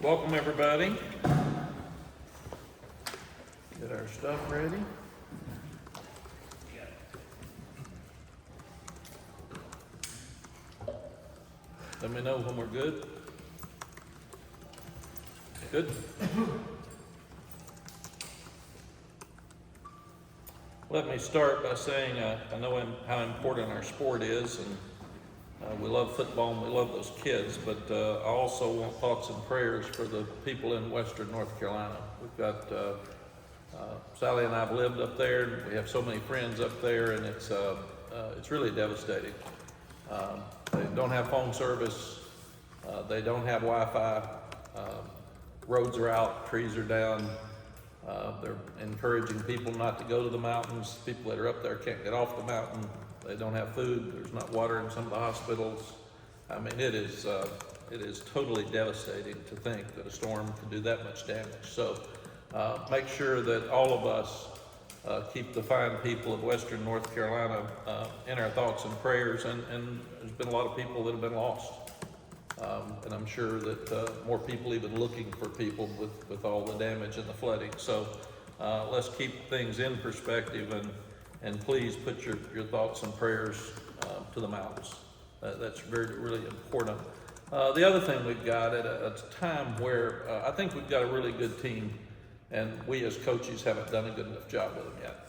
Welcome everybody. Get our stuff ready. Let me know when we're good. Good. Let me start by saying I know how important our sport is, and we love football and we love those kids, but I also want thoughts and prayers for the people in Western North Carolina. We've got Sally and I have lived up there, and we have so many friends up there, and it's really devastating. They don't have phone service, they don't have Wi-Fi, roads are out, trees are down. They're encouraging people not to go to the mountains. People that are up there can't get off the mountain. They don't have food. There's not water in some of the hospitals. I mean, it is totally devastating to think that a storm can do that much damage. So make sure that all of us keep the fine people of Western North Carolina in our thoughts and prayers. And there's been a lot of people that have been lost. And I'm sure that more people even looking for people with all the damage and the flooding. So let's keep things in perspective, and please put your thoughts and prayers to the mountains. That's really important. The other thing we've got at a time where I think we've got a really good team, and we as coaches haven't done a good enough job with them yet.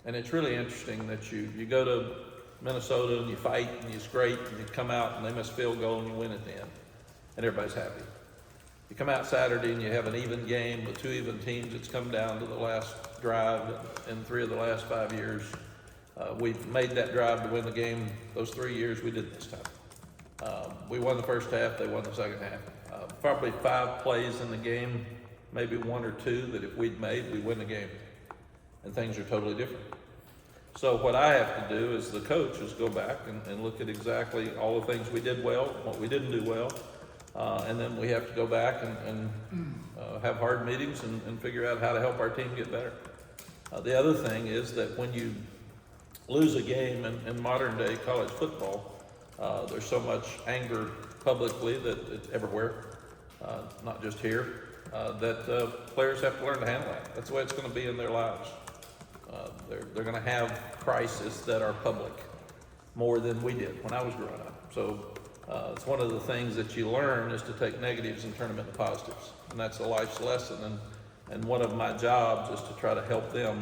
And it's really interesting that you go to Minnesota and you fight and you scrape and you come out and they miss a field goal and you win at the end and everybody's happy. You come out Saturday and you have an even game with two even teams. It's come down to the last drive in 3 of the last 5 years. We've made that drive to win the game. Those 3 years we did this time. We won the first half, they won the second half. Probably 5 plays in the game, maybe 1 or 2 that if we'd made, we win the game. And things are totally different. So what I have to do as the coach is go back and look at exactly all the things we did well, what we didn't do well, and then we have to go back and have hard meetings and figure out how to help our team get better. The other thing is that when you lose a game in modern day college football, there's so much anger publicly that it's everywhere, not just here, that players have to learn to handle that. That's the way it's going to be in their lives. They're going to have crises that are public more than we did when I was growing up. So it's one of the things that you learn is to take negatives and turn them into positives. And that's a life's lesson. And one of my jobs is to try to help them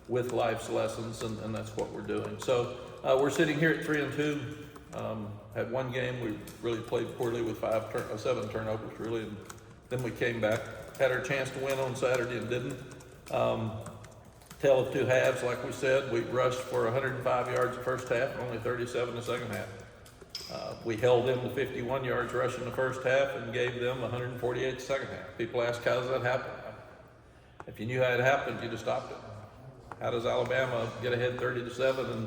with life's lessons, and that's what we're doing. So we're sitting here at 3-2. Had one game we really played poorly with 7 turnovers, really. And then we came back, had our chance to win on Saturday and didn't. Tale of 2 halves, like we said. We rushed for 105 yards the first half, only 37 the second half. We held them to 51 yards rushing the first half and gave them 148 the second half. People ask, how does that happen? If you knew how it happened, you'd have stopped it. How does Alabama get ahead 30-7 and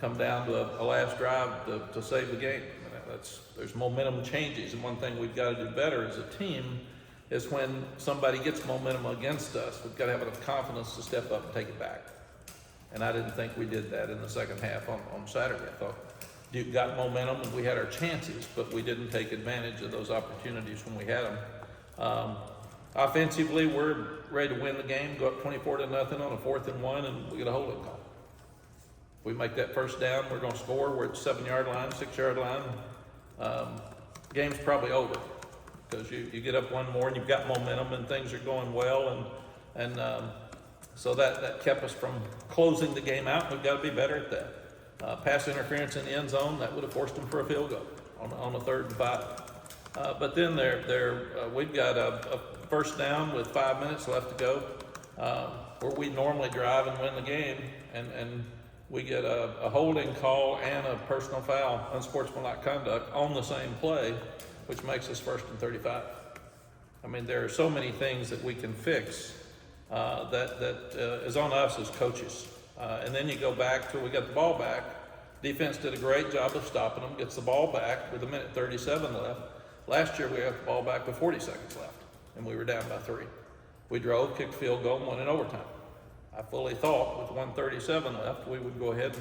come down to a last drive to save the game? There's momentum changes, and one thing we've got to do better as a team is when somebody gets momentum against us, we've got to have enough confidence to step up and take it back. And I didn't think we did that in the second half on Saturday. I thought Duke got momentum and we had our chances, but we didn't take advantage of those opportunities when we had them. Offensively, we're ready to win the game, go up 24-0 on a 4th and 1, and we get a holding call. If we make that first down, we're going to score. We're at the 7-yard line, 6-yard line. Game's probably over, because you get up one more and you've got momentum and things are going well, and so that kept us from closing the game out. We've got to be better at that. Pass interference in the end zone, that would have forced them for a field goal on a 3rd and 5. But then we've got a first down with 5 minutes left to go, where we normally drive and win the game, and we get a holding call and a personal foul, unsportsmanlike conduct on the same play, which makes us 1st and 35. I mean, there are so many things that we can fix that is on us as coaches. And then you go back till we got the ball back. Defense did a great job of stopping them, gets the ball back with 1:37 left. Last year we got the ball back with 40 seconds left, and we were down by 3. We drove, kicked field goal, and won in overtime. I fully thought with 1:37 left we would go ahead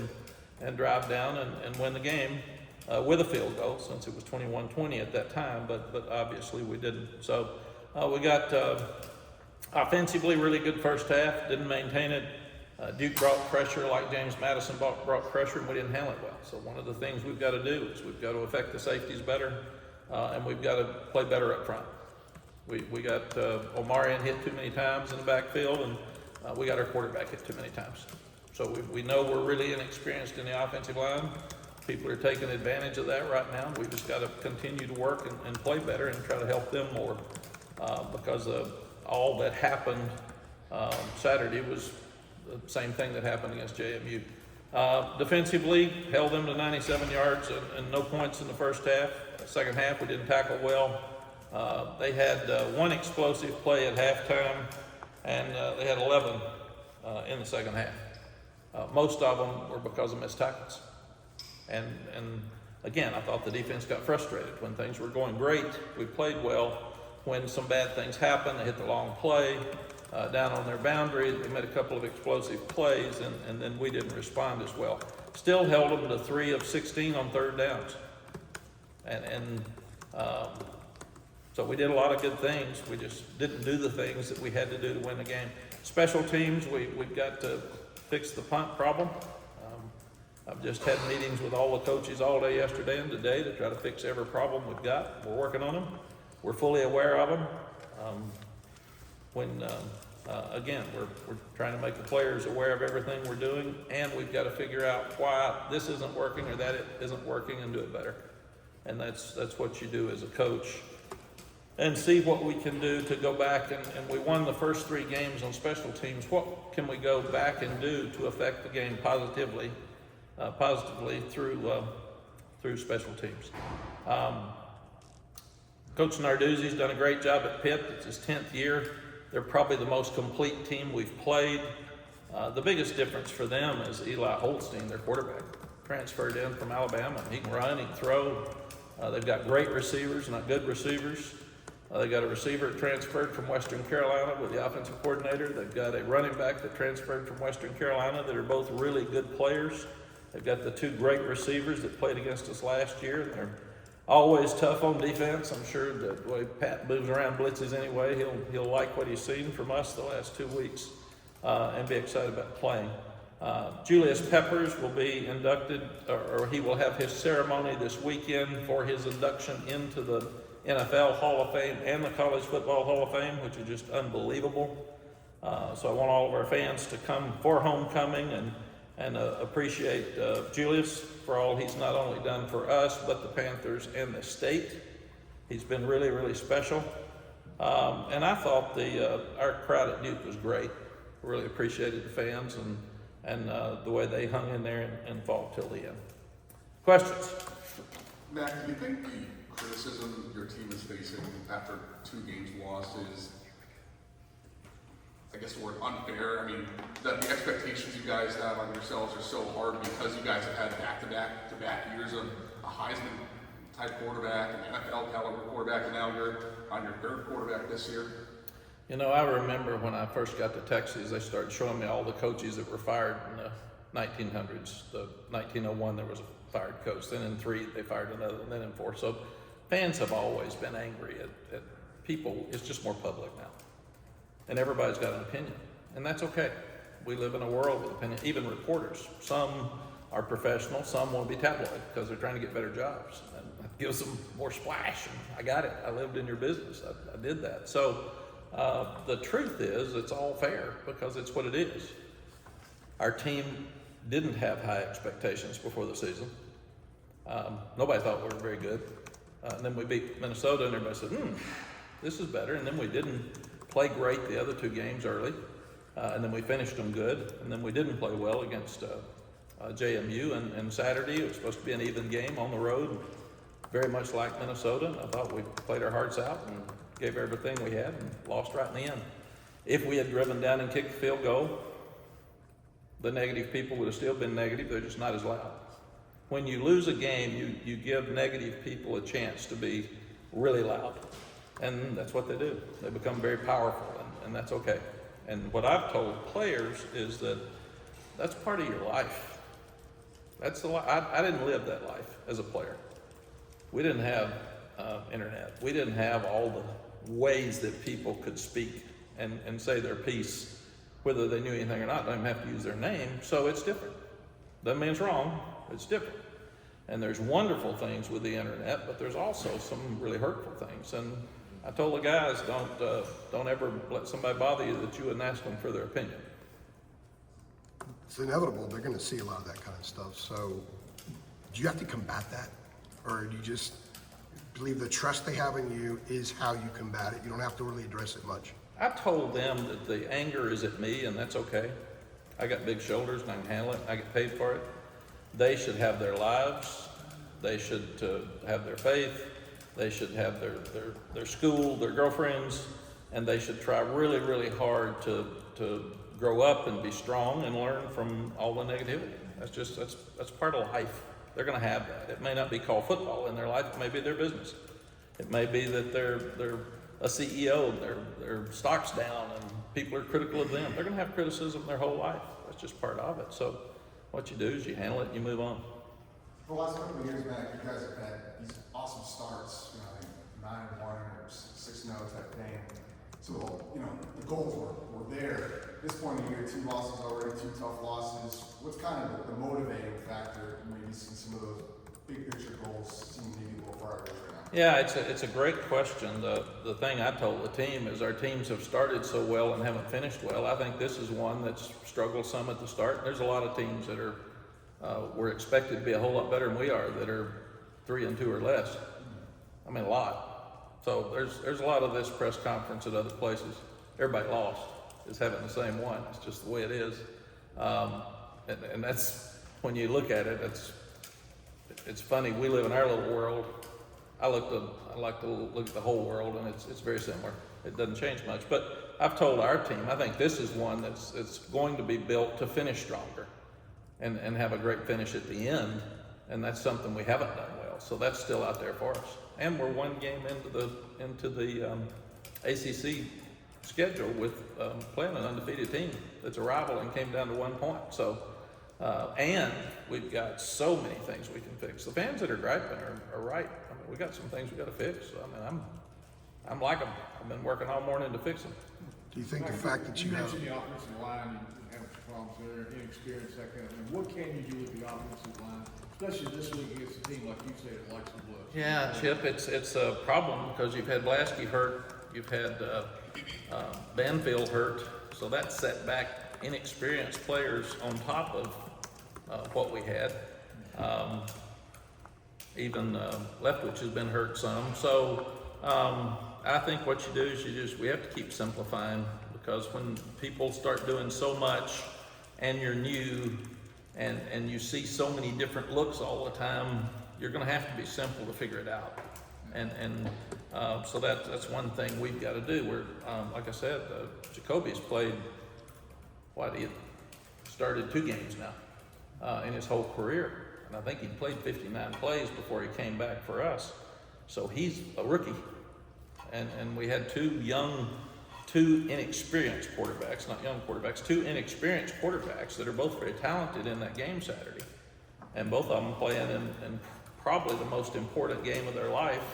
and drive down and win the game with a field goal, since it was 21-20 at that time, but obviously we didn't. So we got offensively really good first half, didn't maintain it. Duke brought pressure like James Madison brought pressure, and we didn't handle it well. So one of the things we've got to do is we've got to affect the safeties better, and we've got to play better up front. We got Omarion hit too many times in the backfield, and we got our quarterback hit too many times. So we know we're really inexperienced in the offensive line. People are taking advantage of that right now. We just got to continue to work and play better and try to help them more, because all that happened Saturday was the same thing that happened against JMU. Defensively, held them to 97 yards and no points in the first half. Second half, we didn't tackle well. They had one explosive play at halftime, and they had 11 in the second half. Most of them were because of missed tackles. And again, I thought the defense got frustrated. When things were going great, we played well. When some bad things happened, they hit the long play down on their boundary. They made a couple of explosive plays, and then we didn't respond as well. Still held them to 3 of 16 on third downs. So we did a lot of good things. We just didn't do the things that we had to do to win the game. Special teams, we've got to fix the punt problem. I've just had meetings with all the coaches all day yesterday and today to try to fix every problem we've got. We're working on them. We're fully aware of them. Again, we're trying to make the players aware of everything we're doing, and we've got to figure out why this isn't working or that it isn't working and do it better. And that's what you do as a coach. And see what we can do to go back, and we won the first 3 games on special teams. What can we go back and do to affect the game positively through special teams? Coach Narduzzi's done a great job at Pitt. It's his 10th year. They're probably the most complete team we've played. The biggest difference for them is Eli Holstein, their quarterback, transferred in from Alabama. He can run, he can throw. They've got great receivers, not good receivers. They got a receiver transferred from Western Carolina with the offensive coordinator. They've got a running back that transferred from Western Carolina that are both really good players. They've got the 2 great receivers that played against us last year. They're always tough on defense. I'm sure the way Pat moves around blitzes anyway, he'll like what he's seen from us the last 2 weeks and be excited about playing. Julius Peppers will be inducted, or he will have his ceremony this weekend for his induction into the NFL Hall of Fame and the College Football Hall of Fame, which is just unbelievable. So I want all of our fans to come for homecoming and appreciate Julius for all he's not only done for us, but the Panthers and the state. He's been really, really special. And I thought our crowd at Duke was great. Really appreciated the fans and the way they hung in there and fought till the end. Questions? Mack, do you think the criticism your team is facing after 2 games lost is, I guess the word unfair? I mean, that the expectations you guys have on yourselves are so hard because you guys have had back-to-back years of a Heisman-type quarterback, an NFL-caliber quarterback, and now you're on your 3rd quarterback this year? You know, I remember when I first got to Texas, they started showing me all the coaches that were fired in the 1900s. The 1901, there was a fired coach. Then in 3, they fired another, and then in 4. So fans have always been angry at people. It's just more public now. And everybody's got an opinion. And that's okay. We live in a world with opinion. Even reporters. Some are professional. Some want to be tabloid because they're trying to get better jobs. And that gives them more splash. And I got it. I lived in your business. I did that. So the truth is it's all fair because it's what it is. Our team didn't have high expectations before the season. Nobody thought we were very good. And then we beat Minnesota and everybody said, this is better. And then we didn't play great the other 2 games early. And then we finished them good. And then we didn't play well against JMU. And Saturday, it was supposed to be an even game on the road, very much like Minnesota. I thought we played our hearts out and gave everything we had and lost right in the end. If we had driven down and kicked the field goal, the negative people would have still been negative. They're just not as loud. When you lose a game, you give negative people a chance to be really loud. And that's what they do. They become very powerful, and that's okay. And what I've told players is that that's part of your life. That's the life. I didn't live that life as a player. We didn't have internet. We didn't have all ways that people could speak and say their piece, whether they knew anything or not. They don't even have to use their name, so it's different. Doesn't mean it's wrong, it's different. And there's wonderful things with the internet, but there's also some really hurtful things. And I told the guys, don't ever let somebody bother you that you wouldn't ask them for their opinion. It's inevitable. They're going to see a lot of that kind of stuff. So do you have to combat that? Or do you just believe the trust they have in you is how you combat it? You don't have to really address it much. I told them that the anger is at me, and that's okay. I got big shoulders and I can handle it. I get paid for it. They should have their lives. They should have their faith. They should have their school, their girlfriends, and they should try really, really hard to grow up and be strong and learn from all the negativity. That's part of life. They're going to have that. It may not be called football in their life. It may be their business. It may be that they're a CEO and their stock's down and people are critical of them. They're going to have criticism their whole life. That's just part of it. So what you do is you handle it and you move on. For the last couple of years, Mack, you guys have had these awesome starts, you know, 9-1 or 6-0 type thing. So, you know, the goals were there. At this point in the year, 2 losses already, 2 tough losses. What's kind of the motivating factor in maybe seeing some of those big picture goals seem maybe a little far away right now? Yeah, it's a great question. The thing I told the team is our teams have started so well and haven't finished well. I think this is one that's struggled some at the start. There's a lot of teams that are we're expected to be a whole lot better than we are that are 3-2 or less. I mean, a lot. So there's a lot of this press conference at other places. Everybody lost is having the same one. It's just the way it is. And that's, when you look at it, it's funny. We live in our little world. I like to look at the whole world, and it's very similar. It doesn't change much. But I've told our team, I think this is one it's going to be built to finish stronger and have a great finish at the end. And that's something we haven't done well. So that's still out there for us. And we're one game into the ACC schedule with playing an undefeated team that's a rival and came down to 1 point. So, and we've got so many things we can fix. The fans that are griping are right. I mean, we got some things we got to fix. So, I mean, I'm like them. I've been working all morning to fix them. Do you think the fact that you have... mentioned the offensive line, you have some problems there, inexperience, that kind of thing. What can you do with the offensive line, especially this week against a team like you said, like the Blues? Yeah, Chip, it's a problem because you've had Blasky hurt, you've had Banfield hurt, so that set back inexperienced players on top of what we had. Even Leftwich has been hurt some. So I think what you do is we have to keep simplifying, because when people start doing so much and you're new and you see so many different looks all the time, you're going to have to be simple to figure it out. And so that's one thing we've got to do. We're like I said, Jacoby's played he started 2 games now in his whole career, and I think he played 59 plays before he came back for us. So he's a rookie, and we had 2 inexperienced quarterbacks, not young quarterbacks, 2 inexperienced quarterbacks that are both very talented in that game Saturday, and both of them playing in probably the most important game of their life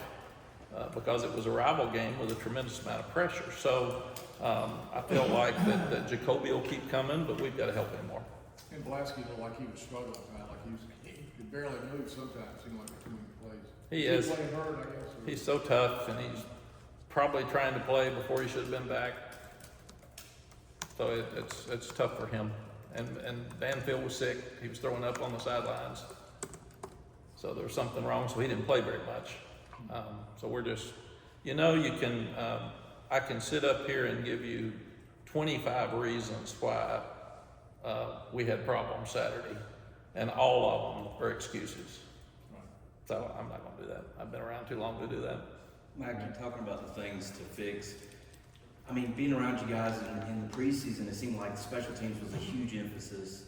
because it was a rival game with a tremendous amount of pressure. So I feel like that Jacoby will keep coming, but we've got to help him more. And Blasky looked like he was struggling tonight, like he could barely move sometimes, seemed like too many plays. He is. Playing hurt, I guess. He's so tough, and he's probably trying to play before he should have been back. So it's tough for him. And Banfield was sick. He was throwing up on the sidelines. So there was something wrong, so he didn't play very much. So we're just, you can, I can sit up here and give you 25 reasons why we had problems Saturday, and all of them are excuses. So I'm not going to do that. I've been around too long to do that. Mack, you're talking about the things to fix. I mean, being around you guys in the preseason, it seemed like special teams was a huge emphasis,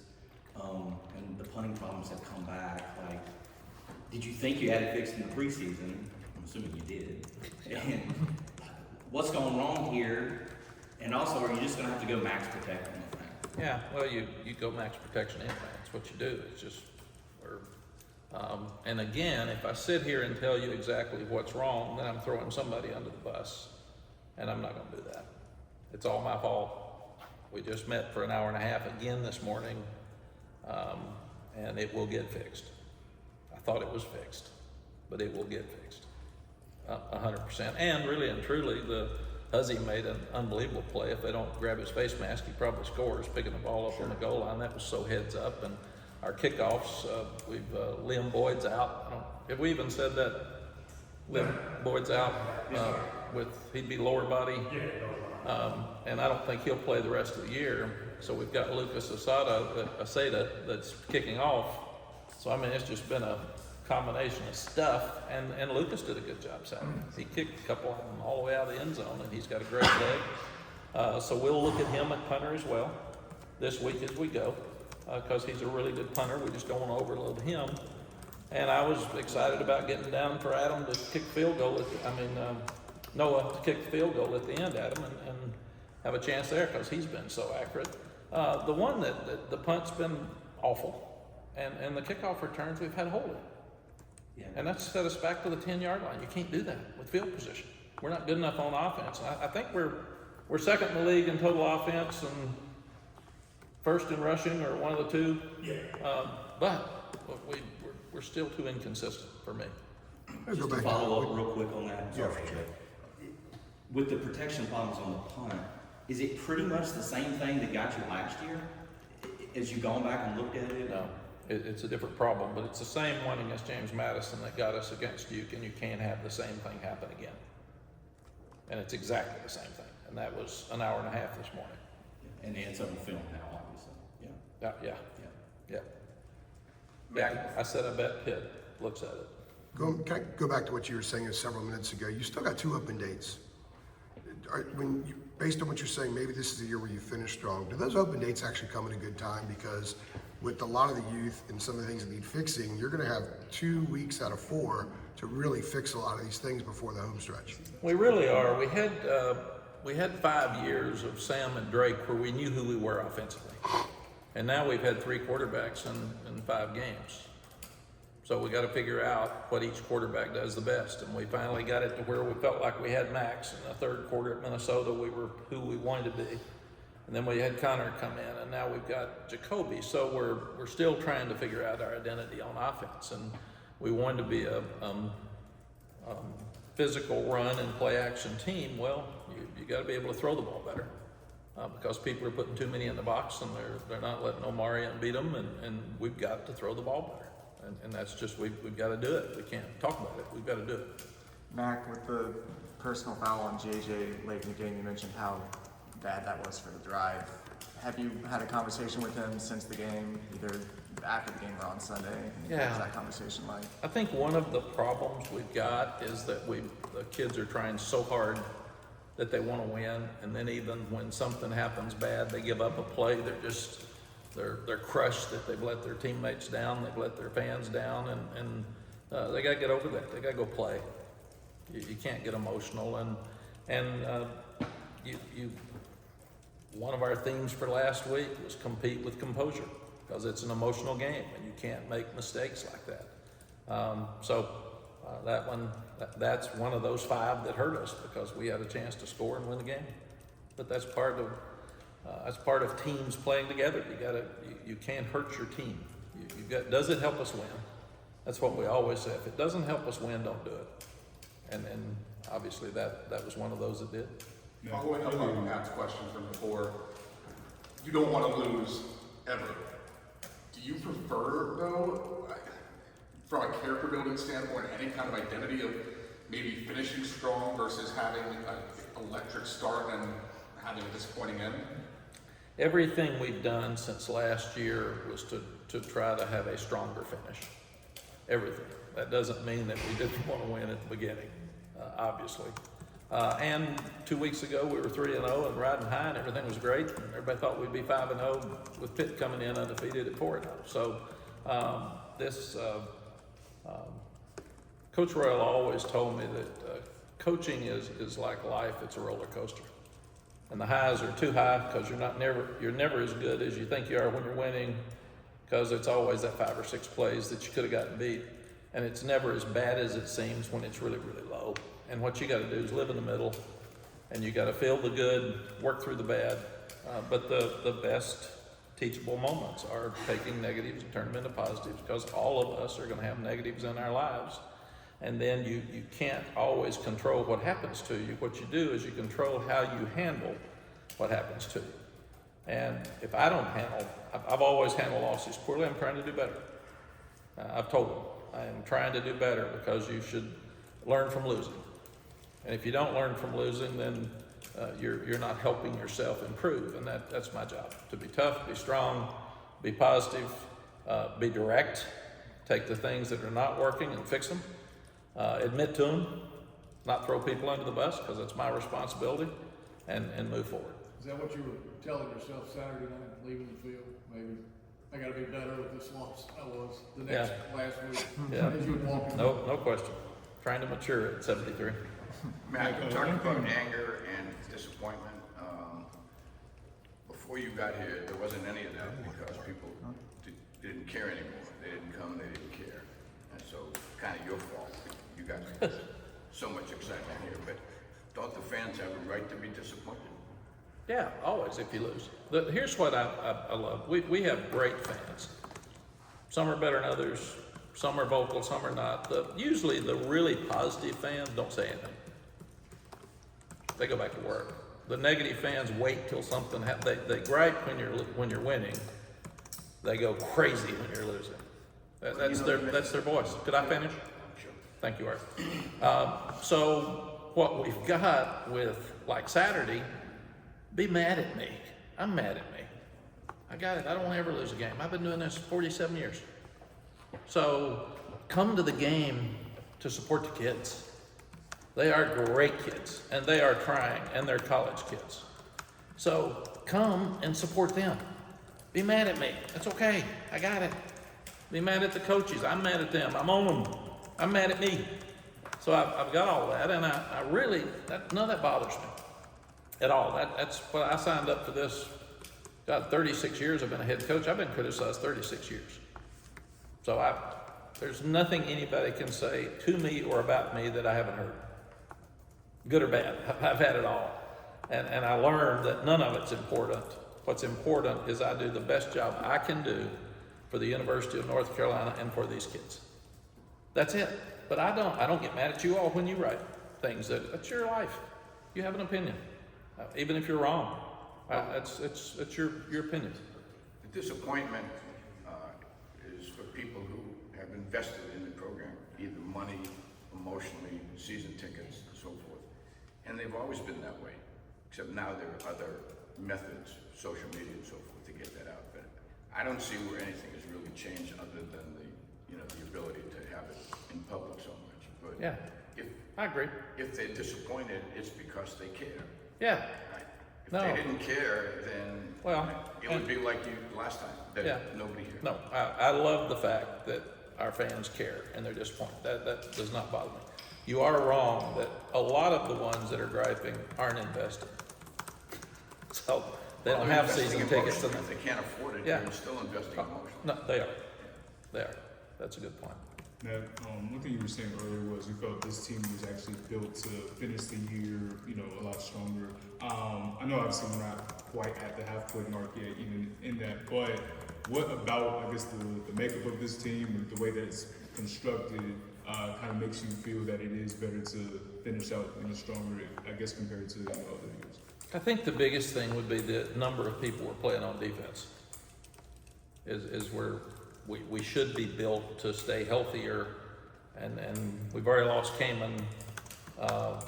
and the punting problems have come back. Like, did you think you had it fixed in the preseason? I'm assuming you did. And what's going wrong here? And also, are you just going to have to go max protect on the thing? Yeah, well, you go max protection anyway. That's what you do. It's just, and again, if I sit here and tell you exactly what's wrong, then I'm throwing somebody under the bus. and I'm not gonna do that. It's all my fault. We just met for an hour and a half again this morning, and it will get fixed. I thought it was fixed, but it will get fixed, 100%. And really and truly, the Huzzy made an unbelievable play. If they don't grab his face mask, he probably scores, picking the ball up on the goal line. That was so heads up. And our kickoffs, Liam Boyd's out. Have we even said that? Liam Boyd's out he'd be lower body. And I don't think he'll play the rest of the year. So we've got Lucas Asada that's kicking off. So I mean, it's just been a combination of stuff, and Lucas did a good job Saturday. He kicked a couple of them all the way out of the end zone, and he's got a great leg. So we'll look at him at punter as well this week as we go, because he's a really good punter. We just don't want to overload him. And I was excited about getting down for Adam to kick the field goal. Noah to kick the field goal at the end, Adam, and have a chance there because he's been so accurate. The one that the punt's been awful, and the kickoff returns we've had holding. Yeah. And that's set us back to the 10-yard line. You can't do that with field position. We're not good enough on offense. I think we're second in the league in total offense and first in rushing, or one of the two. Yeah. But we're still too inconsistent for me. Let's Just go to back follow up real quick on that. Yeah, Sorry, Jeff. With the protection problems on the punt, is it pretty much the same thing that got you last year? As you've gone back and looked at it? No, it's a different problem, but it's the same one against James Madison that got us against Duke, and you can't have the same thing happen again. And it's exactly the same thing, and that was an hour and a half this morning. And it's on film now, obviously. Yeah. Yeah. Yeah, I said I bet Pitt looks at it. Can I go back to what you were saying several minutes ago? You still got 2 open dates. Based on what you're saying, maybe this is the year where you finish strong. Do those open dates actually come at a good time? Because with a lot of the youth and some of the things that need fixing, you're going to have 2 weeks out of 4 to really fix a lot of these things before the home stretch. We really are. We had 5 years of Sam and Drake where we knew who we were offensively. And now we've had 3 quarterbacks in 5 games. So we got to figure out what each quarterback does the best. And we finally got it to where we felt like we had Max. In the third quarter at Minnesota, we were who we wanted to be. And then we had Connor come in, and now we've got Jacoby. So we're still trying to figure out our identity on offense. And we wanted to be a physical run and play action team. Well, you got to be able to throw the ball better. Because people are putting too many in the box, and they're not letting Omarion beat them, and we've got to throw the ball better. And that's just, we've got to do it. We can't talk about it. We've got to do it. Mack, with the personal foul on JJ late in the game, you mentioned how bad that was for the drive. Have you had a conversation with him since the game, either after the game or on Sunday? Yeah. What was that conversation like? I think one of the problems we've got is that the kids are trying so hard that they want to win, and then even when something happens bad, they give up a play. They're crushed that they've let their teammates down, they've let their fans down, and they got to get over that. They got to go play. You can't get emotional, and one of our themes for last week was compete with composure, because it's an emotional game, and you can't make mistakes like that. That's one of those 5 that hurt us, because we had a chance to score and win the game. But that's part of teams playing together. You can't hurt your team. Does it help us win? That's what we always say. If it doesn't help us win, don't do it. And obviously that was one of those that did. Following up on Matt's question from before, you don't want to lose ever. Do you prefer, though, from a character building standpoint, any kind of identity of maybe finishing strong versus having an electric start and having a disappointing end? Everything we've done since last year was to try to have a stronger finish. Everything. That doesn't mean that we didn't want to win at the beginning, obviously. And 2 weeks ago, we were 3-0 and riding high, and everything was great. And everybody thought we'd be 5-0 with Pitt coming in undefeated at 4-0. So Coach Royal always told me that coaching is like life. It's a roller coaster. And the highs are too high because you're never as good as you think you are when you're winning, because it's always that 5 or 6 plays that you could have gotten beat. And it's never as bad as it seems when it's really, really low. And what you got to do is live in the middle And you gotta feel the good, work through the bad. But the best teachable moments are taking negatives and turning them into positives, because all of us are gonna have negatives in our lives. And then you can't always control what happens to you. What you do is you control how you handle what happens to you. And if I don't handle, I've always handled losses poorly. I'm trying to do better. I've told them, I am trying to do better, because you should learn from losing. And if you don't learn from losing, then you're not helping yourself improve. And that's my job, to be tough, be strong, be positive, be direct, take the things that are not working and fix them, admit to them, not throw people under the bus, because it's my responsibility, and move forward. Is that what you were telling yourself Saturday night, leaving the field? Maybe, I gotta be better with this loss than I was the last week. Yeah. As you were walking. No question. Trying to mature at 73. Mack, you talked about anger and disappointment. Before you got here, there wasn't any of that, because people didn't care anymore. They didn't come, they didn't care. And so, kind of your fault. You guys have so much excitement here, but don't the fans have a right to be disappointed? Yeah, always if you lose. Here's what I love. We have great fans. Some are better than others. Some are vocal, some are not. Usually the really positive fans don't say anything. They go back to work. The negative fans wait till something happens. They gripe when you're winning. They go crazy when you're losing. That's their voice. Could I finish? Sure. Thank you, Art. So what we've got with, like, Saturday, be mad at me. I'm mad at me. I got it. I don't want to ever lose a game. I've been doing this 47 years. So come to the game to support the kids. They are great kids, and they are trying, and they're college kids. So come and support them. Be mad at me. It's okay. I got it. Be mad at the coaches. I'm mad at them. I'm on them. I'm mad at me. So I've got all that, and I really, none of that bothers me at all. That's what I signed up for this. God, 36 years I've been a head coach. I've been criticized 36 years. So there's nothing anybody can say to me or about me that I haven't heard. Good or bad, I've had it all. And I learned that none of it's important. What's important is I do the best job I can do for the University of North Carolina and for these kids. That's it. But I don't get mad at you all when you write things. That's your life. You have an opinion, even if you're wrong. It's your opinion. The disappointment is for people who have invested in the program, either money, emotionally, season tickets, and so forth. And they've always been that way, except now there are other methods, social media and so forth, to get that out. But I don't see where anything has really changed other than the ability to have it in public so much. But Yeah, I agree. if they're disappointed, it's because they care. Yeah, Right? If No. they didn't care, then Well, it would be like you last time, that Yeah. nobody cared. no, I love the fact that our fans care and they're disappointed. That does not bother me. You are wrong that a lot of the ones that are griping aren't invested. So they don't have Investing season tickets. emotionally. If they can't afford it, Yeah. they're still investing emotionally. No, they are. They are. That's a good point. Now, one thing you were saying earlier was you felt this team was actually built to finish the year, a lot stronger. I know obviously we're not quite at the halfway mark yet, even in that, but what about, I guess, the makeup of this team or the way that it's constructed kind of makes you feel that it is better to finish out stronger, I guess, compared to other years? I think the biggest thing would be the number of people we're playing on defense. Is where we should be built to stay healthier, and we've already lost Kamen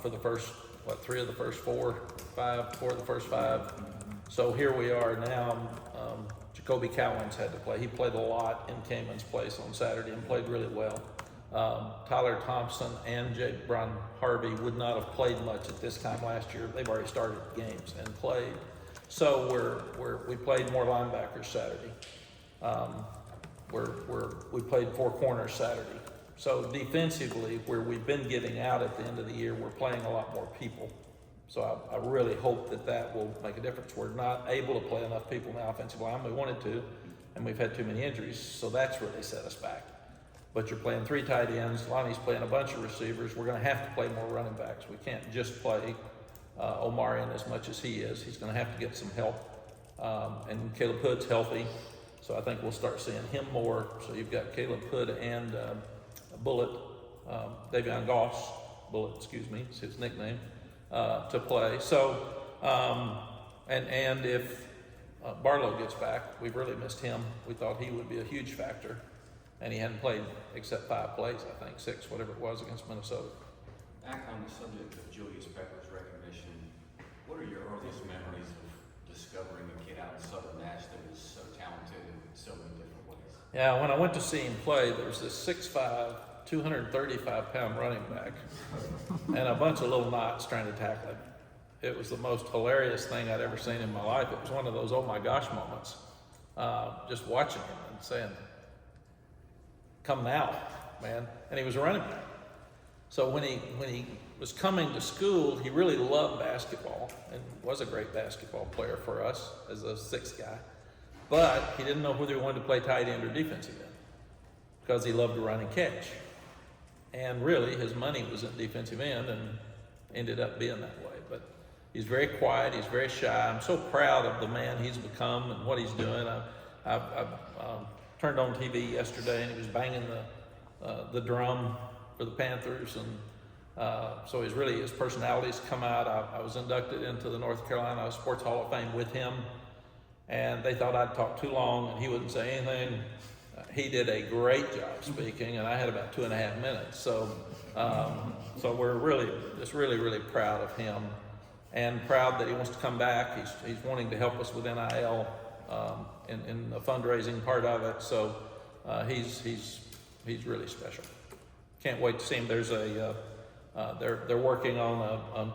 for the first, 3 of the first 4 of the first 5. So here we are now. Jacoby Cowens had to play. He played a lot in Kamen's place on Saturday and played really well. Tyler Thompson and Jake Brown Harvey would not have played much at this time last year. They've already started games and played. So we played more linebackers Saturday. We played 4 corners Saturday. So defensively, where we've been getting out at the end of the year, we're playing a lot more people. So I really hope that will make a difference. We're not able to play enough people in the offensive line. We wanted to, and we've had too many injuries, so that's really set us back. But you're playing 3 tight ends. Lonnie's playing a bunch of receivers. We're going to have to play more running backs. We can't just play Omar in as much as he is. He's going to have to get some help. And Caleb Hood's healthy, so I think we'll start seeing him more. So you've got Caleb Hood and Bullet, Davion Goss, Bullet, excuse me, is his nickname, to play. So, and if Barlow gets back, we've really missed him. We thought he would be a huge factor, and he hadn't played except 5 plays, I think, 6, whatever it was, against Minnesota. Back on the subject of Julius Pepper's recognition, what are your earliest memories of discovering a kid out in Southern Nash that was so talented in so many different ways? Yeah, when I went to see him play, there was this 6'5", 235-pound running back and a bunch of little knots trying to tackle him. It was the most hilarious thing I'd ever seen in my life. It was one of those oh my gosh moments, just watching him and saying, come now, man. And he was a running back. So when he was coming to school, he really loved basketball and was a great basketball player for us as a 6th guy. But he didn't know whether he wanted to play tight end or defensive end because he loved to run and catch. And really, his money was in defensive end and ended up being that way. But he's very quiet. He's very shy. I'm so proud of the man he's become and what he's doing. I turned on TV yesterday and he was banging the drum for the Panthers, and so his personality's come out. I was inducted into the North Carolina Sports Hall of Fame with him, and they thought I'd talk too long and he wouldn't say anything. He did a great job speaking, and I had about 2.5 minutes. So, so we're really proud of him, and proud that he wants to come back. He's wanting to help us with NIL in the fundraising part of it. So he's really special. Can't wait to see him. There's they're working on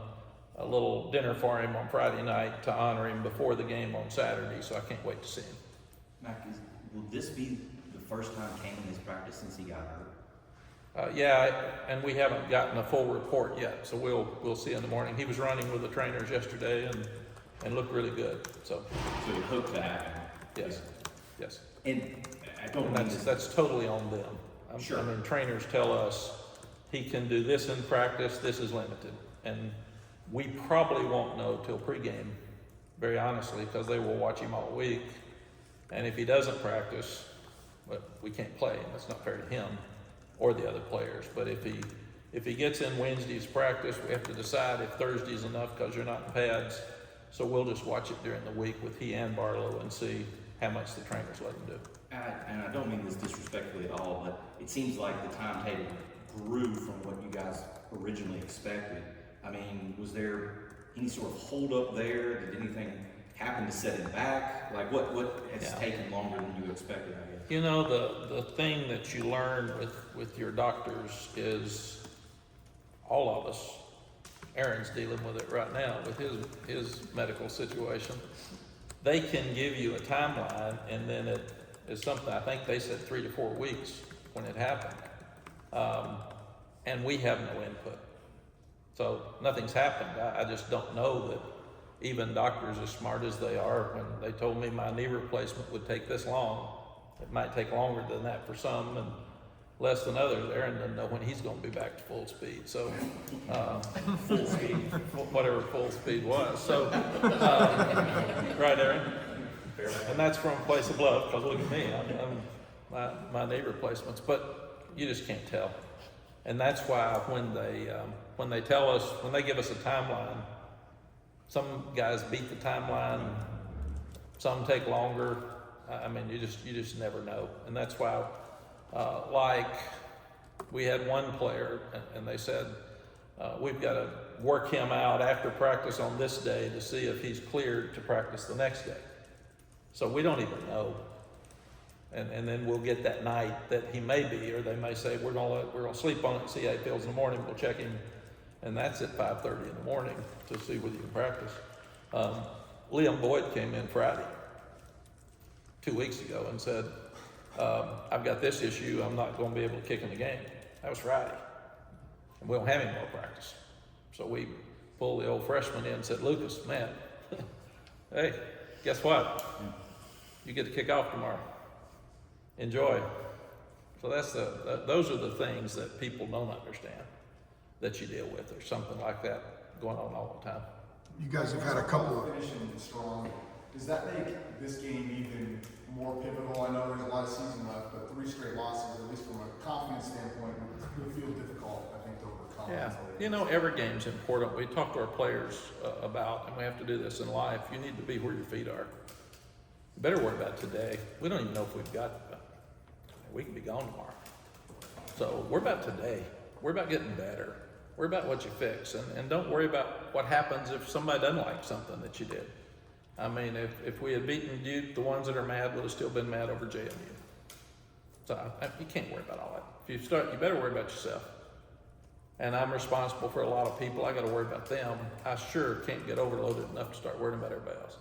a little dinner for him on Friday night to honor him before the game on Saturday. So I can't wait to see him. Mack, will this be the first time Cameron has practiced since he got hurt? Yeah, and we haven't gotten a full report yet, so we'll see in the morning. He was running with the trainers yesterday and looked really good. So you hope to happen. Yes. And I don't And mean that's totally on them. Sure. I mean, trainers tell us he can do this in practice, this is limited. And we probably won't know till pregame, very honestly, because they will watch him all week. And if he doesn't practice, well, we can't play, and that's not fair to him or the other players. But if he gets in Wednesday's practice, we have to decide if Thursday's enough because you're not in pads. So we'll just watch it during the week with he and Barlow and see how much the trainers let him do. And I don't mean this disrespectfully at all, but it seems like the timetable grew from what you guys originally expected. I mean, was there any sort of hold up there? Did anything happen to set it back? Like what has taken longer than you expected, I guess? You know, the thing that you learn with your doctors is all of us, Aaron's dealing with it right now with his medical situation. They can give you a timeline, and then it is something, I think they said 3 to 4 weeks when it happened. And we have no input. So nothing's happened. I just don't know that even doctors as smart as they are, when they told me my knee replacement would take this long, it might take longer than that for some and less than others. Aaron doesn't know when he's going to be back to full speed. So full speed, whatever full speed was. So, right, Aaron? And that's from a place of love, because look at me, I'm my knee replacements, but you just can't tell. And that's why when they tell us, when they give us a timeline, some guys beat the timeline, some take longer. I mean, you just never know. And that's why, like, we had one player, and they said, we've got to work him out after practice on this day to see if he's cleared to practice the next day. So we don't even know. And then we'll get that night that he may be, or they may say, we're gonna sleep on it and see how he feels in the morning. We'll check him, and that's at 5:30 in the morning to see whether you can practice. Liam Boyd came in Friday, 2 weeks ago, and said, I've got this issue, I'm not gonna be able to kick in the game. That was Friday. And we don't have any more practice. So we pulled the old freshman in and said, Lucas, man, hey, guess what? You get to kick off tomorrow. Enjoy. So those are the things that people don't understand that you deal with. There's something like that going on all the time. You guys have had a couple of. Finishing strong. Does that make this game even more pivotal? I know there's a lot of season left, but 3 straight losses, at least from a confidence standpoint, would feel difficult, I think, to overcome. Yeah, you know, every game's important. We talk to our players about, and we have to do this in life, you need to be where your feet are. You better worry about today. We don't even know if we've got, we can be gone tomorrow. So we're about today. We're about getting better. We're about what you fix. And don't worry about what happens if somebody doesn't like something that you did. I mean, if we had beaten Duke, the ones that are mad would have still been mad over JMU. So you can't worry about all that. If you start, you better worry about yourself. And I'm responsible for a lot of people. I got to worry about them. I sure can't get overloaded enough to start worrying about everybody else.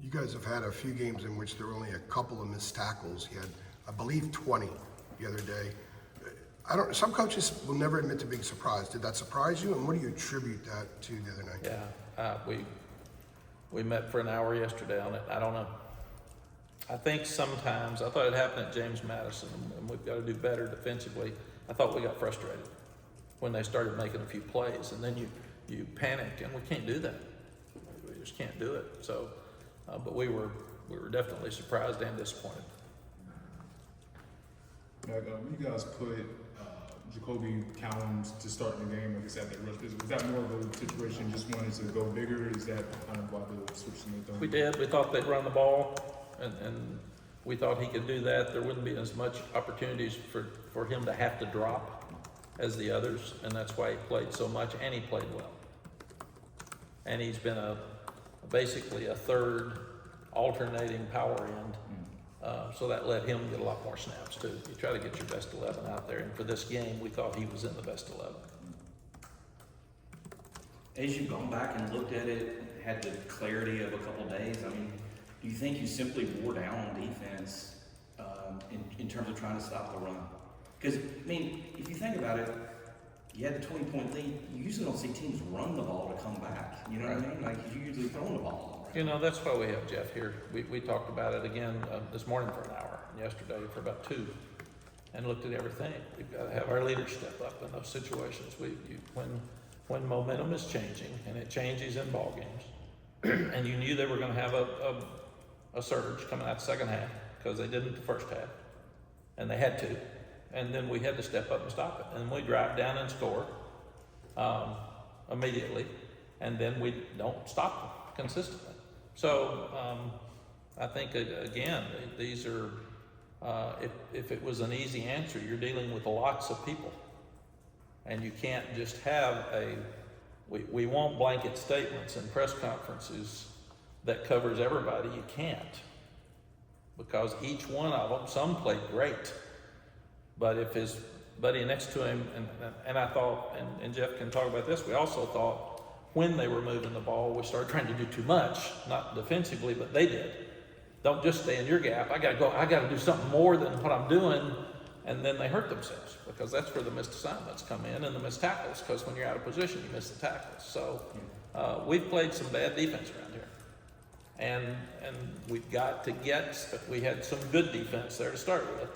You guys have had a few games in which there were only a couple of missed tackles. You had, I believe, 20 the other day. Some coaches will never admit to being surprised. Did that surprise you? And what do you attribute that to the other night? Yeah, we met for an hour yesterday on it. I don't know. I think sometimes, I thought it happened at James Madison, and we've got to do better defensively. I thought we got frustrated when they started making a few plays, and then you panic, and we can't do that. We just can't do it. So, but we were definitely surprised and disappointed. Mack, you guys put Jacoby Callums to start the game, like I said, was that more of a situation just wanted to go bigger? Is that kind of why the switch made them? We did. We thought they'd run the ball, and we thought he could do that. There wouldn't be as much opportunities for him to have to drop as the others, and that's why he played so much, and he played well. And he's been basically a third alternating power end. So that let him get a lot more snaps too. You try to get your best 11 out there, and for this game, we thought he was in the best 11. As you've gone back and looked at it, had the clarity of a couple of days, I mean, do you think you simply wore down on defense in terms of trying to stop the run? Because, I mean, if you think about it, you had the 20-point lead. You usually don't see teams run the ball to come back. You know what I mean? Like, you're usually throwing the ball. You know, that's why we have Jeff here. We talked about it again this morning for an hour, and yesterday for about 2, and looked at everything. We've got to have our leaders step up in those situations. When momentum is changing, and it changes in ball games, and you knew they were going to have a surge coming out the second half because they didn't the first half, and they had to, and then we had to step up and stop it. And we drive down and score immediately, and then we don't stop them consistently. So I think again, these are if it was an easy answer, you're dealing with lots of people, and you can't just have we want blanket statements and press conferences that covers everybody. You can't, because each one of them, some played great, but if his buddy next to him, and I thought, and Jeff can talk about this, we also thought when they were moving the ball, we started trying to do too much, not defensively, but they did. Don't just stay in your gap. I got to do something more than what I'm doing, and then they hurt themselves, because that's where the missed assignments come in and the missed tackles, because when you're out of position, you miss the tackles. So we've played some bad defense around here, and we've got to we had some good defense there to start with,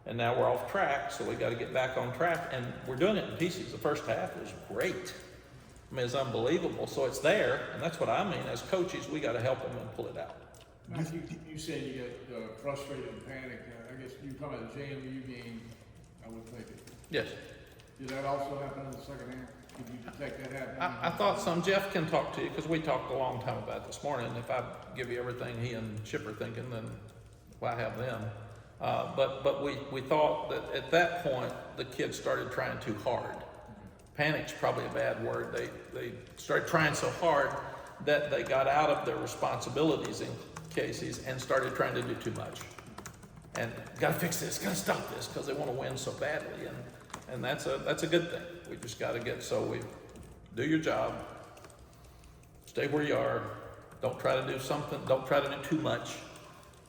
and now we're off track, so we got to get back on track, and we're doing it in pieces. The first half was great. I mean, it's unbelievable. So it's there, and that's what I mean. As coaches, we got to help them and pull it out. Mack, you said you get frustrated and panicked. I guess you talking about the JMU game, I would think it. Yes. Did that also happen in the second half? Did you detect that happening? I thought some. Jeff can talk to you, because we talked a long time about this morning. If I give you everything he and Chip are thinking, then why have them? But we thought that at that point, the kids started trying too hard. Panic's probably a bad word. They started trying so hard that they got out of their responsibilities in cases and started trying to do too much. And got to fix this, got to stop this, because they want to win so badly. And that's a good thing. We just got to do your job, stay where you are, don't try to do something, don't try to do too much.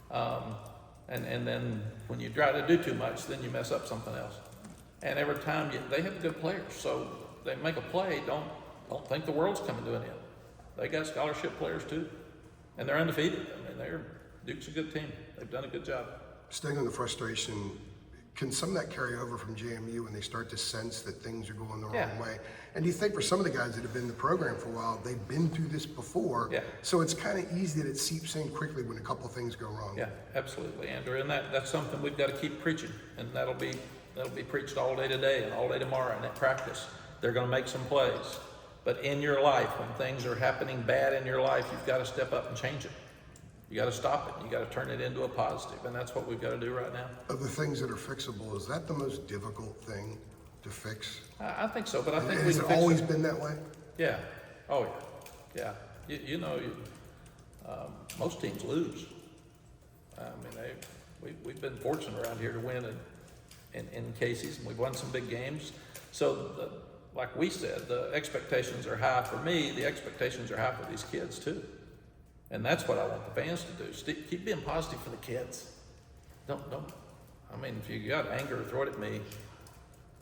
And then when you try to do too much, then you mess up something else. And every time they have good players, so they make a play, don't think the world's coming to an end. They got scholarship players too, and they're undefeated. I mean, Duke's a good team. They've done a good job. Staying on the frustration, can some of that carry over from JMU when they start to sense that things are going the wrong Yeah. way? And do you think for some of the guys that have been in the program for a while, they've been through this before, Yeah. so it's kind of easy that it seeps in quickly when a couple of things go wrong? Yeah, absolutely, Andrew, and that's something we've got to keep preaching, and that'll be preached all day today and all day tomorrow and at practice. They're going to make some plays, but in your life, when things are happening bad in your life, you've got to step up and change it. You got to stop it. You got to turn it into a positive, and that's what we've got to do right now. Of the things that are fixable, is that the most difficult thing to fix? I think so, but I think we Has can it fix always it. been that way? Yeah. Oh yeah. Yeah. Most teams lose. I mean, we've been fortunate around here to win in Casey's, and we've won some big games. So, like we said, the expectations are high for me. The expectations are high for these kids too, and that's what I want the fans to do. Keep being positive for the kids. Don't. I mean, if you got anger, throw it at me.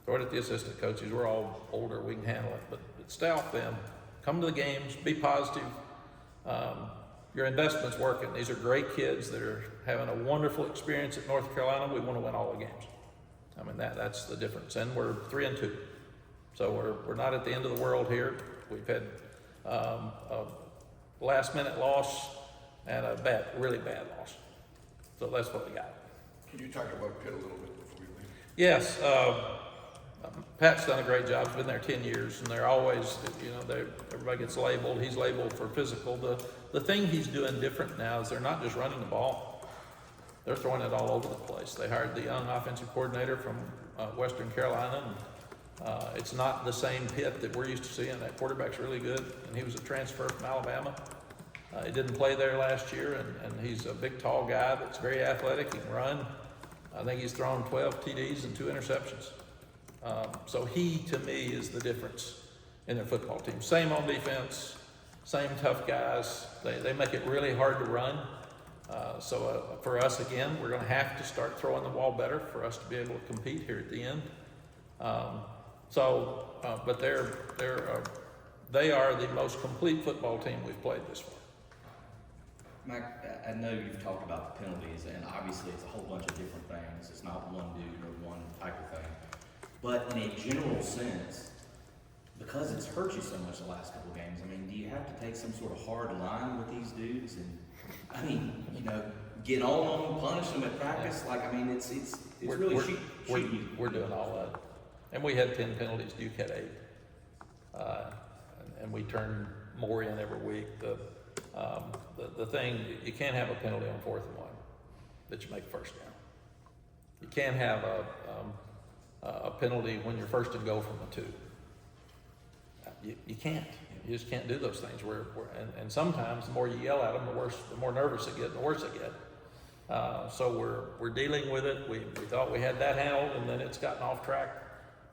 Throw it at the assistant coaches. We're all older. We can handle it. But stay off them. Come to the games. Be positive. Your investment's working. These are great kids that are having a wonderful experience at North Carolina. We want to win all the games. I mean, that's the difference. And we're 3-2. So we're not at the end of the world here. We've had a last-minute loss and a really bad loss. So that's what we got. Can you talk about Pitt a little bit before we leave? Yes, Pat's done a great job. He's been there 10 years, and they're always, everybody gets labeled. He's labeled for physical. The thing he's doing different now is they're not just running the ball. They're throwing it all over the place. They hired the young offensive coordinator from Western Carolina, and it's not the same Pitt that we're used to seeing. That quarterback's really good, and he was a transfer from Alabama. He didn't play there last year, and he's a big, tall guy that's very athletic. He can run. I think he's thrown 12 TDs and 2 interceptions. So he, to me, is the difference in their football team. Same on defense, same tough guys. They make it really hard to run. So for us, again, we're going to have to start throwing the ball better for us to be able to compete here at the end. But they are the most complete football team we've played this far. Mack, I know you've talked about the penalties, and obviously it's a whole bunch of different things. It's not one dude or one type of thing. But in a general sense, because it's hurt you so much the last couple of games, I mean, do you have to take some sort of hard line with these dudes? And, I mean, get on them, punish them at practice? Like, I mean, it's really shooting you. We're doing all that. And we had 10 penalties. Duke had 8. And we turn more in every week. The thing, you can't have a penalty on 4th and 1 that you make first down. You can't have a penalty when you're first and goal from the 2. You can't. You just can't do those things. And sometimes the more you yell at them, the more nervous they get, and the worse they get. So we're dealing with it. We thought we had that handled, and then it's gotten off track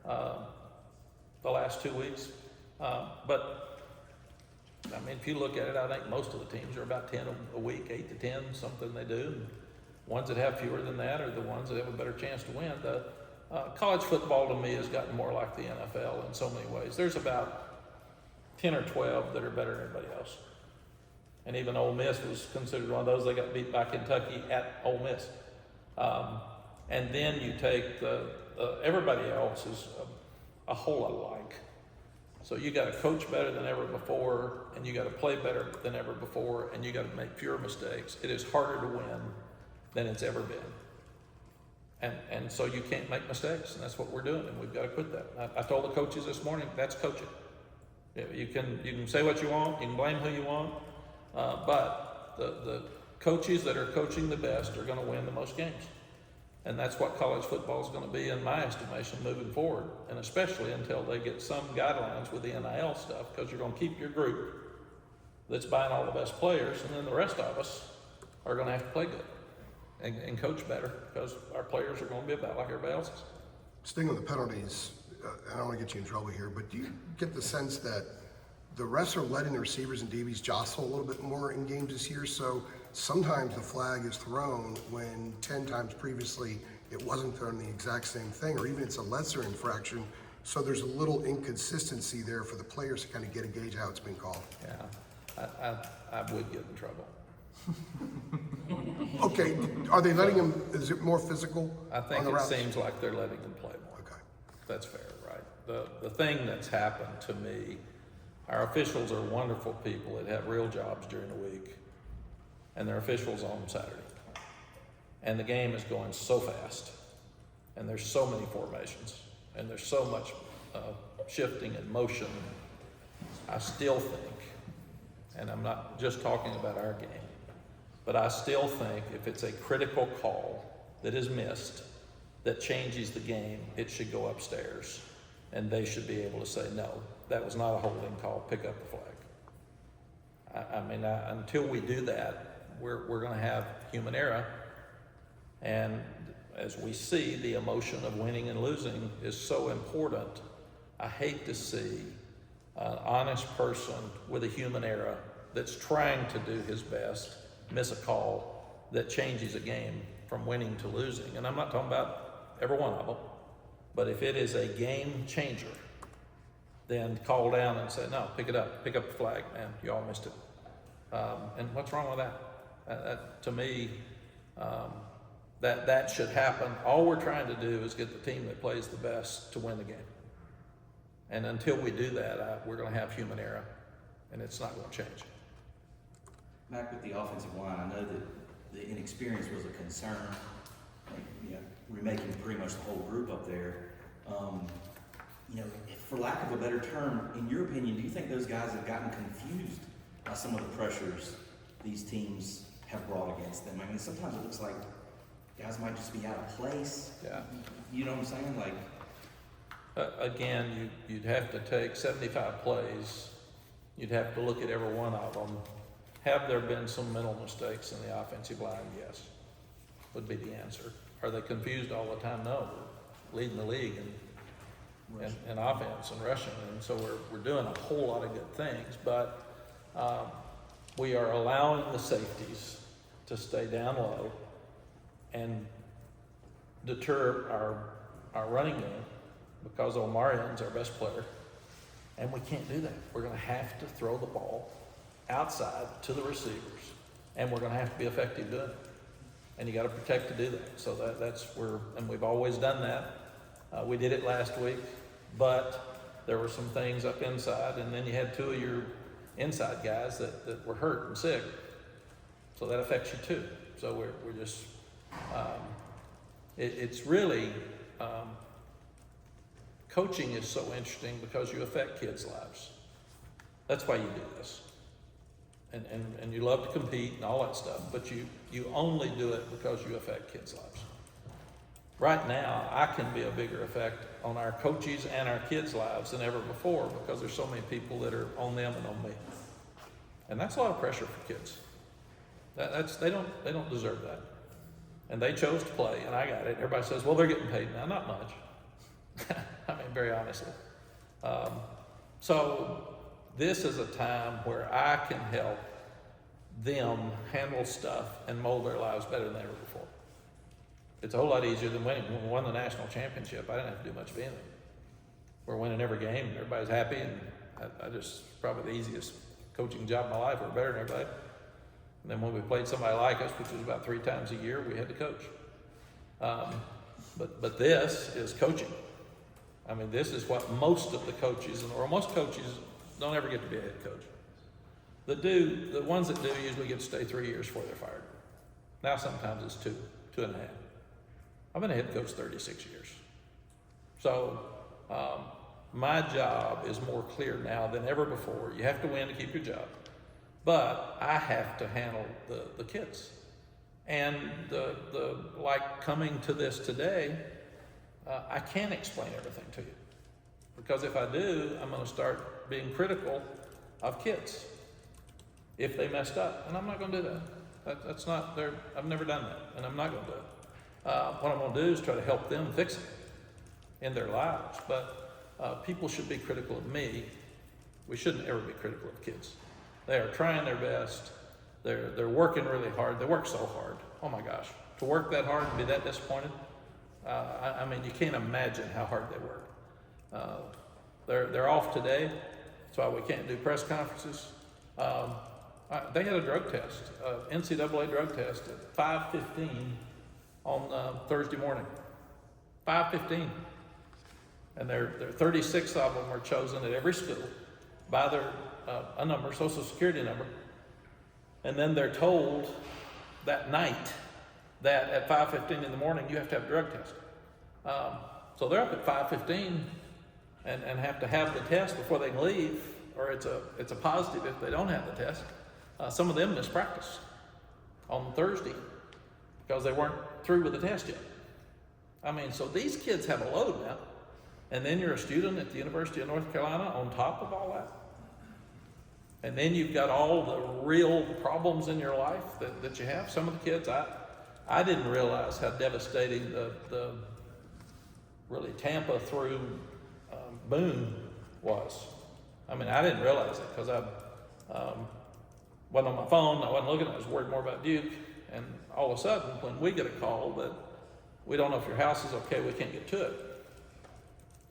the last 2 weeks. But I mean, if you look at it, I think most of the teams are about 10 a week, 8 to 10, something they do. And ones that have fewer than that are the ones that have a better chance to win. College football to me has gotten more like the NFL in so many ways. There's about 10 or 12 that are better than everybody else. And even Ole Miss was considered one of those. They got beat by Kentucky at Ole Miss. And then you take everybody else is a whole lot alike. So you got to coach better than ever before, and you got to play better than ever before, and you got to make fewer mistakes. It is harder to win than it's ever been. And so you can't make mistakes, and that's what we're doing, and we've got to quit that. I told the coaches this morning, that's coaching. You can say what you want, you can blame who you want, but the coaches that are coaching the best are going to win the most games. And that's what college football is going to be, in my estimation, moving forward, and especially until they get some guidelines with the NIL stuff, because you're going to keep your group that's buying all the best players, and then the rest of us are going to have to play good and coach better, because our players are going to be about like everybody else's. Staying on the penalties, I don't want to get you in trouble here, but do you get the sense that the refs are letting the receivers and DBs jostle a little bit more in games this year? So sometimes the flag is thrown when 10 times previously it wasn't thrown the exact same thing, or even it's a lesser infraction. So there's a little inconsistency there for the players to kind of get a gauge how it's being called. Yeah, I would get in trouble. Okay, are they letting them, is it more physical I on think the it routes? seems like they're letting them play more. Okay. That's fair, right? The thing that's happened to me, our officials are wonderful people that have real jobs during the week, and they're officials on Saturday. And the game is going so fast, and there's so many formations, and there's so much shifting and motion. I still think, and I'm not just talking about our game, but I still think if it's a critical call that is missed, that changes the game, it should go upstairs, and they should be able to say, no, that was not a holding call, pick up the flag. I mean, until we do that, we're gonna have human error, and as we see, the emotion of winning and losing is so important. I hate to see an honest person with a human error that's trying to do his best miss a call that changes a game from winning to losing. And I'm not talking about every one of them, but if it is a game changer, then call down and say, no, pick it up, pick up the flag, man, you all missed it. And what's wrong with that? To me, that should happen. All we're trying to do is get the team that plays the best to win the game. And until we do that, we're gonna have human error, and it's not gonna change. Mack, with the offensive line, I know that the inexperience was a concern, remaking pretty much the whole group up there. For lack of a better term, in your opinion, do you think those guys have gotten confused by some of the pressures these teams have brought against them? I mean, sometimes it looks like guys might just be out of place. Yeah. You know what I'm saying? Again, you'd have to take 75 plays. You'd have to look at every one of them. Have there been some mental mistakes in the offensive line? Yes, would be the answer. Are they confused all the time? No, we're leading the league in offense and rushing, and so we're doing a whole lot of good things, but we are allowing the safeties to stay down low and deter our running game because Omarion's our best player, and we can't do that. We're going to have to throw the ball outside to the receivers, and we're going to have to be effective doing it. And you got to protect to do that. So that's where, and we've always done that. We did it last week, but there were some things up inside, and then you had two of your inside guys that were hurt and sick. So that affects you too. So we're just, it's really, coaching is so interesting because you affect kids' lives. That's why you do this. And you love to compete and all that stuff, but you only do it because you affect kids' lives. Right now, I can be a bigger effect on our coaches and our kids' lives than ever before because there's so many people that are on them and on me. And that's a lot of pressure for kids. They don't deserve that. And they chose to play, and I got it. Everybody says, well, they're getting paid now. Not much. I mean, very honestly. So this is a time where I can help them handle stuff and mold their lives better than ever before. It's a whole lot easier than winning. When we won the national championship, I didn't have to do much of anything. We're winning every game, and everybody's happy, and I just, probably the easiest coaching job of my life. We're better than everybody. And then when we played somebody like us, which was about 3 times a year, we had to coach. But this is coaching. I mean, this is what most of the coaches, or most coaches don't ever get to be a head coach. The ones that do usually get to stay 3 years before they're fired. Now sometimes it's 2.5. I've been a head coach 36 years. So my job is more clear now than ever before. You have to win to keep your job. But I have to handle the kids. And like coming to this today, I can't explain everything to you. Because if I do, I'm gonna start being critical of kids if they messed up. And I'm not gonna do that. That's not, I've never done that, and I'm not gonna do it. What I'm gonna do is try to help them fix it in their lives. But people should be critical of me. We shouldn't ever be critical of kids. They are trying their best. They're working really hard. They work so hard. Oh my gosh, to work that hard and be that disappointed. I mean, you can't imagine how hard they work. They're off today. That's why we can't do press conferences. They had a drug test, NCAA drug test at 5:15 on Thursday morning. 5:15. And there 36 of them were chosen at every school by their a number, social security number. And then they're told that night that at 5:15 in the morning you have to have a drug test. So they're up at 5:15 and have to have the test before they can leave, or it's a positive if they don't have the test. Some of them missed practice on Thursday because they weren't through with the test yet. I mean, so these kids have a load now. And then you're a student at the University of North Carolina on top of all that. And then you've got all the real problems in your life that you have. Some of the kids, I didn't realize how devastating the really Tampa through Boone was. I mean, I didn't realize it because I wasn't on my phone, I wasn't looking, I was worried more about Duke. And all of a sudden, when we get a call that we don't know if your house is okay, we can't get to it.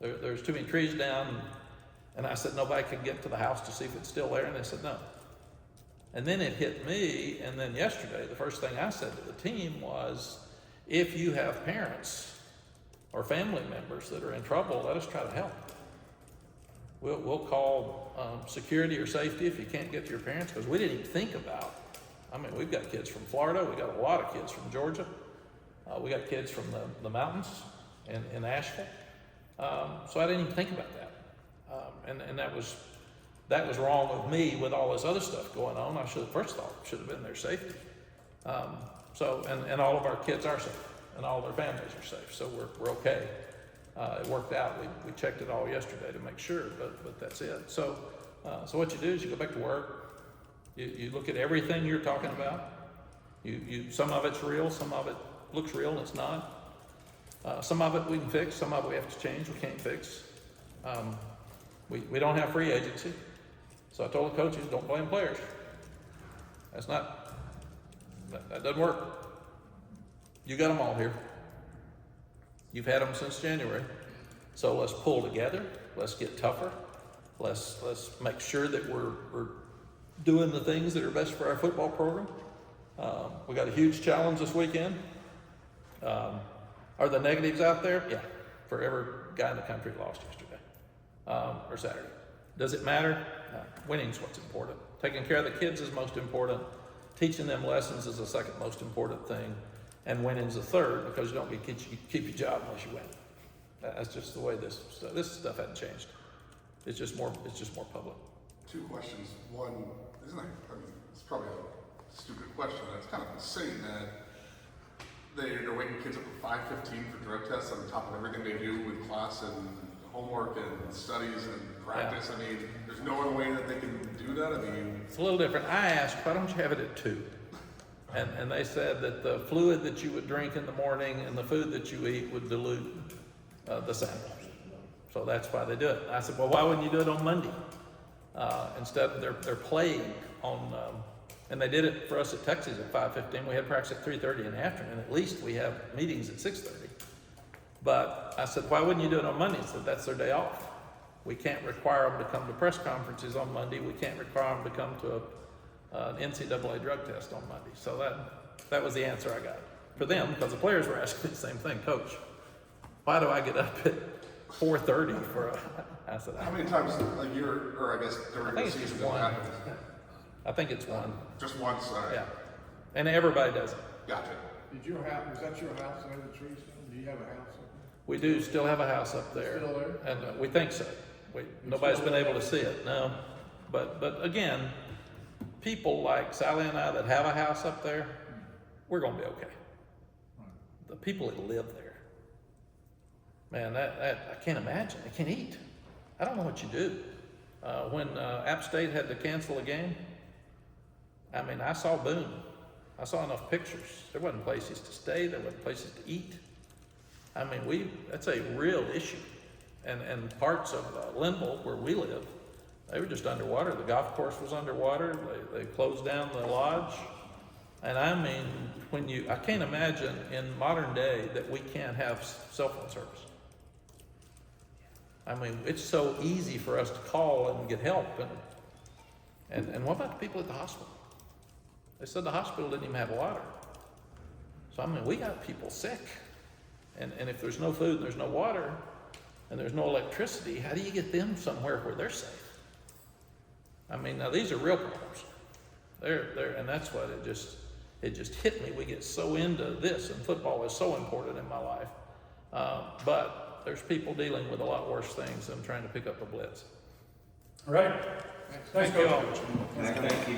There's too many trees down, and I said nobody can get to the house to see if it's still there, and they said no. And then it hit me, and then yesterday, the first thing I said to the team was, if you have parents or family members that are in trouble, let us try to help. We'll call security or safety if you can't get to your parents, because we didn't even think about, I mean, we've got kids from Florida, we got a lot of kids from Georgia, we got kids from the mountains in Asheville. So I didn't even think about that. And that was wrong with me with all this other stuff going on. I first thought should have been their safety. And all of our kids are safe and all their families are safe. So we're okay. It worked out. We checked it all yesterday to make sure, but that's it. So what you do is you go back to work. You look at everything you're talking about. Some of it's real, some of it looks real and it's not. Some of it we can fix, some of it we have to change, we can't fix. We don't have free agency. So I told the coaches, don't blame players. That doesn't work. You got them all here. You've had them since January. So let's pull together, let's get tougher. Let's make sure that we're doing the things that are best for our football program. We got a huge challenge this weekend. Are the negatives out there? Yeah. For every guy in the country lost yesterday, or Saturday. Does it matter? No. Winning's what's important. Taking care of the kids is most important. Teaching them lessons is the second most important thing. And winning's the third, because you don't get keep your job unless you win. That's just the way this stuff hasn't changed. It's just more public. Two questions. One, it's probably a stupid question, but it's kind of insane that they're waking kids up at 5:15 for drug tests on top of everything they do with class and homework and studies and practice. Yeah. I mean, there's no other way that they can do that. I mean, it's a little different. I asked, why don't you have it at 2? And they said that the fluid that you would drink in the morning and the food that you eat would dilute the sample. So that's why they do it. I said, well, why wouldn't you do it on Monday? Instead, they're playing on. And they did it for us at Texas at 5:15. We had practice at 3:30 in the afternoon. At least we have meetings at 6:30. But I said, why wouldn't you do it on Monday? He said, that's their day off. We can't require them to come to press conferences on Monday. We can't require them to come to an NCAA drug test on Monday. So that was the answer I got for them, because the players were asking the same thing. Coach, why do I get up at 4:30 for a? I said, how many times a year, or I guess during the season, does it happen? I think it's one. Just once. Yeah, and everybody does it. Gotcha. Was that your house under the trees? Do you have a house up there? We do still have a house up there. Still there? And we think so. Nobody's been able to see it, no. But again, people like Sally and I that have a house up there, we're gonna be okay. The people that live there, man, that I can't imagine. They can't eat. I don't know what you do. When App State had to cancel a game, I mean, I saw Boone. I saw enough pictures. There wasn't places to stay. There wasn't places to eat. I mean, that's a real issue. And parts of Linville, where we live, they were just underwater. The golf course was underwater. They closed down the lodge. And I mean, I can't imagine in modern day that we can't have cell phone service. I mean, it's so easy for us to call and get help. And what about the people at the hospital? They said the hospital didn't even have water. So, I mean, we got people sick. And if there's no food and there's no water and there's no electricity, how do you get them somewhere where they're safe? I mean, now these are real problems. And that's what it just hit me. We get so into this, and football is so important in my life. But there's people dealing with a lot worse things than trying to pick up a blitz. All right. Thanks, Coach. Thank you.